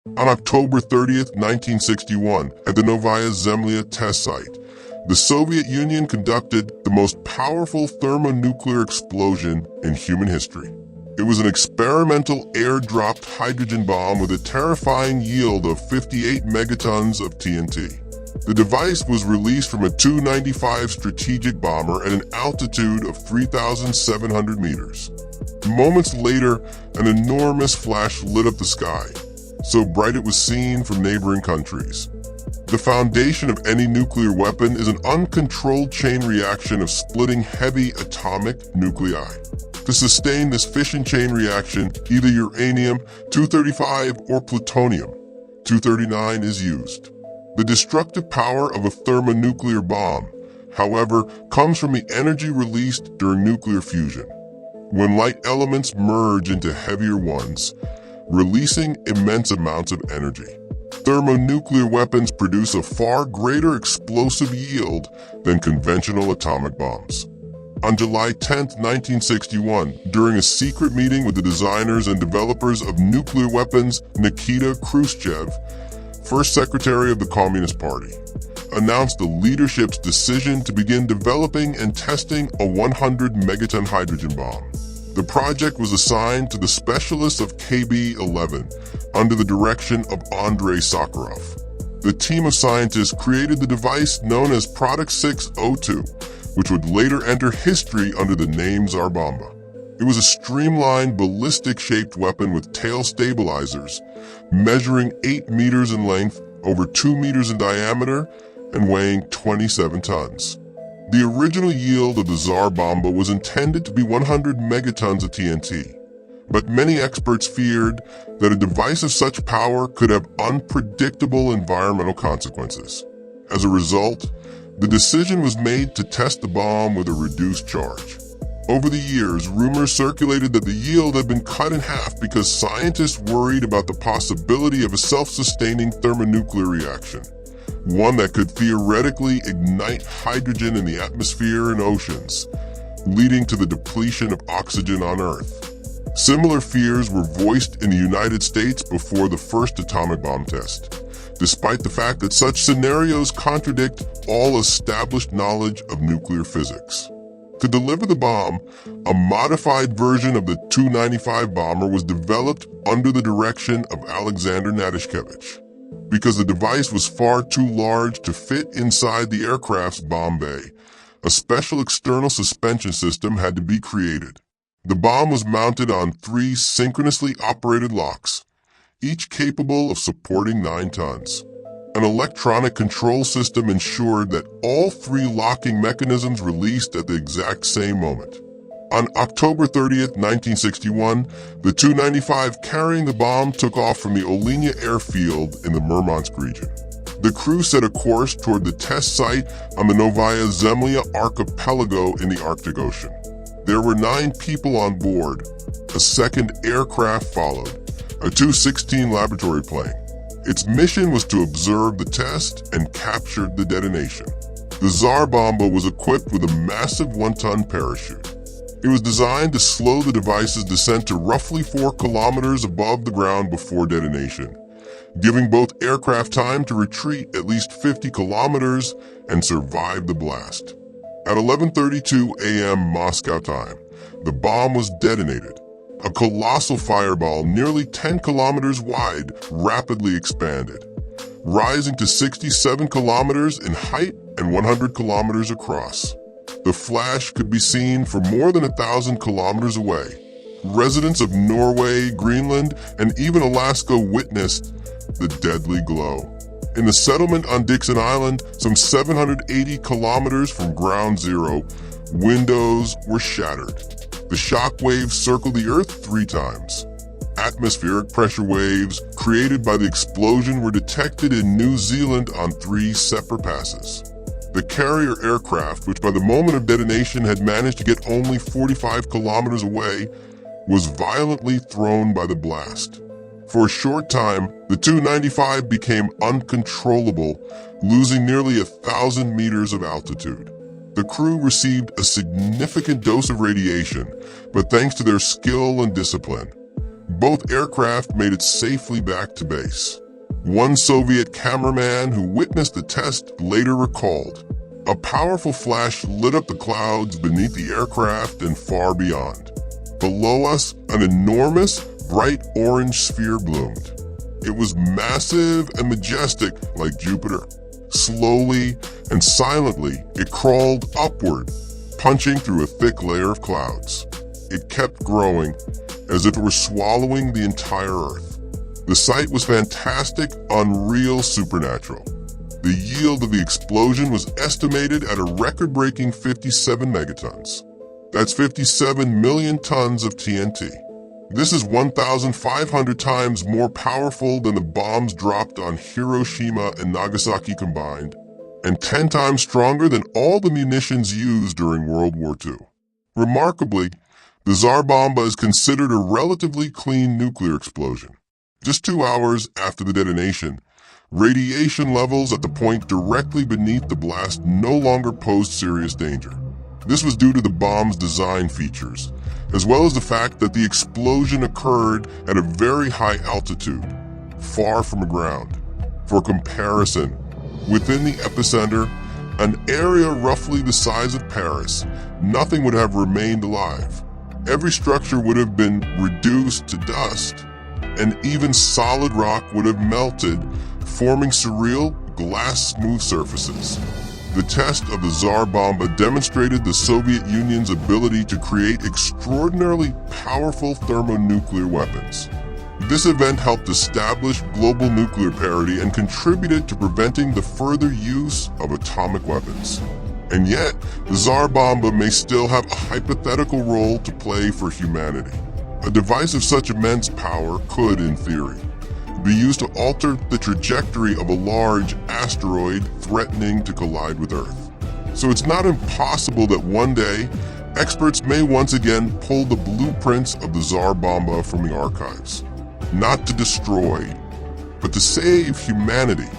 On October 30th, 1961, at the Novaya Zemlya test site, the Soviet Union conducted the most powerful thermonuclear explosion in human history. It was an experimental air-dropped hydrogen bomb with a terrifying yield of 58 megatons of TNT. The device was released from a Tu-95 strategic bomber at an altitude of 3,700 meters. Moments later, an enormous flash lit up the sky, so bright it was seen from neighboring countries. The foundation of any nuclear weapon is an uncontrolled chain reaction of splitting heavy atomic nuclei. To sustain this fission chain reaction, either uranium-235 or plutonium-239 is used. The destructive power of a thermonuclear bomb, however, comes from the energy released during nuclear fusion, when light elements merge into heavier ones, releasing immense amounts of energy. Thermonuclear weapons produce a far greater explosive yield than conventional atomic bombs. On July 10, 1961, during a secret meeting with the designers and developers of nuclear weapons, Nikita Khrushchev, first secretary of the Communist Party, announced the leadership's decision to begin developing and testing a 100 megaton hydrogen bomb. The project was assigned to the specialists of KB-11 under the direction of Andrei Sakharov. The team of scientists created the device known as Product 602, which would later enter history under the name Tsar Bomba. It was a streamlined, ballistic-shaped weapon with tail stabilizers, measuring 8 meters in length, over 2 meters in diameter, and weighing 27 tons. The original yield of the Tsar Bomba was intended to be 100 megatons of TNT, but many experts feared that a device of such power could have unpredictable environmental consequences. As a result, the decision was made to test the bomb with a reduced charge. Over the years, rumors circulated that the yield had been cut in half because scientists worried about the possibility of a self-sustaining thermonuclear reaction, one that could theoretically ignite hydrogen in the atmosphere and oceans, leading to the depletion of oxygen on Earth. Similar fears were voiced in the United States before the first atomic bomb test, despite the fact that such scenarios contradict all established knowledge of nuclear physics. To deliver the bomb, a modified version of the Tu-95 bomber was developed under the direction of Alexander Natashkevich. Because the device was far too large to fit inside the aircraft's bomb bay, a special external suspension system had to be created. The bomb was mounted on 3 synchronously operated locks, each capable of supporting 9 tons. An electronic control system ensured that all 3 locking mechanisms released at the exact same moment. On October 30th, 1961, the Tu-95 carrying the bomb took off from the Olynya airfield in the Murmansk region. The crew set a course toward the test site on the Novaya Zemlya archipelago in the Arctic Ocean. There were 9 people on board. A second aircraft followed, a Tu-16 laboratory plane. Its mission was to observe the test and capture the detonation. The Tsar Bomba was equipped with a massive 1-ton parachute. It was designed to slow the device's descent to roughly 4 kilometers above the ground before detonation, giving both aircraft time to retreat at least 50 kilometers and survive the blast. At 11:32 a.m. Moscow time, the bomb was detonated. A colossal fireball nearly 10 kilometers wide rapidly expanded, rising to 67 kilometers in height and 100 kilometers across. The flash could be seen from more than 1,000 kilometers away. Residents of Norway, Greenland, and even Alaska witnessed the deadly glow. In the settlement on Dixon Island, some 780 kilometers from ground zero, windows were shattered. The shockwave circled the Earth 3 times. Atmospheric pressure waves created by the explosion were detected in New Zealand on 3 separate passes. The carrier aircraft, which by the moment of detonation had managed to get only 45 kilometers away, was violently thrown by the blast. For a short time, the Tu-95 became uncontrollable, losing nearly 1,000 meters of altitude. The crew received a significant dose of radiation, but thanks to their skill and discipline, Both aircraft made it safely back to base. One Soviet cameraman who witnessed the test later recalled, "A powerful flash lit up the clouds beneath the aircraft and far beyond. Below us, an enormous, bright orange sphere bloomed. It was massive and majestic like Jupiter. Slowly and silently, it crawled upward, punching through a thick layer of clouds. It kept growing, as if it were swallowing the entire Earth. The sight was fantastic, unreal, supernatural. The yield of the explosion was estimated at a record-breaking 57 megatons. That's 57 million tons of TNT. This is 1,500 times more powerful than the bombs dropped on Hiroshima and Nagasaki combined, and 10 times stronger than all the munitions used during World War II. Remarkably, the Tsar Bomba is considered a relatively clean nuclear explosion. Just 2 hours after the detonation, radiation levels at the point directly beneath the blast no longer posed serious danger. This was due to the bomb's design features, as well as the fact that the explosion occurred at a very high altitude, far from the ground. For comparison, within the epicenter, an area roughly the size of Paris, nothing would have remained alive. Every structure would have been reduced to dust, and even solid rock would have melted, forming surreal, glass-smooth surfaces. The test of the Tsar Bomba demonstrated the Soviet Union's ability to create extraordinarily powerful thermonuclear weapons. This event helped establish global nuclear parity and contributed to preventing the further use of atomic weapons. And yet, the Tsar Bomba may still have a hypothetical role to play for humanity. A device of such immense power could, in theory, be used to alter the trajectory of a large asteroid threatening to collide with Earth. So it's not impossible that one day, experts may once again pull the blueprints of the Tsar Bomba from the archives. Not to destroy, but to save humanity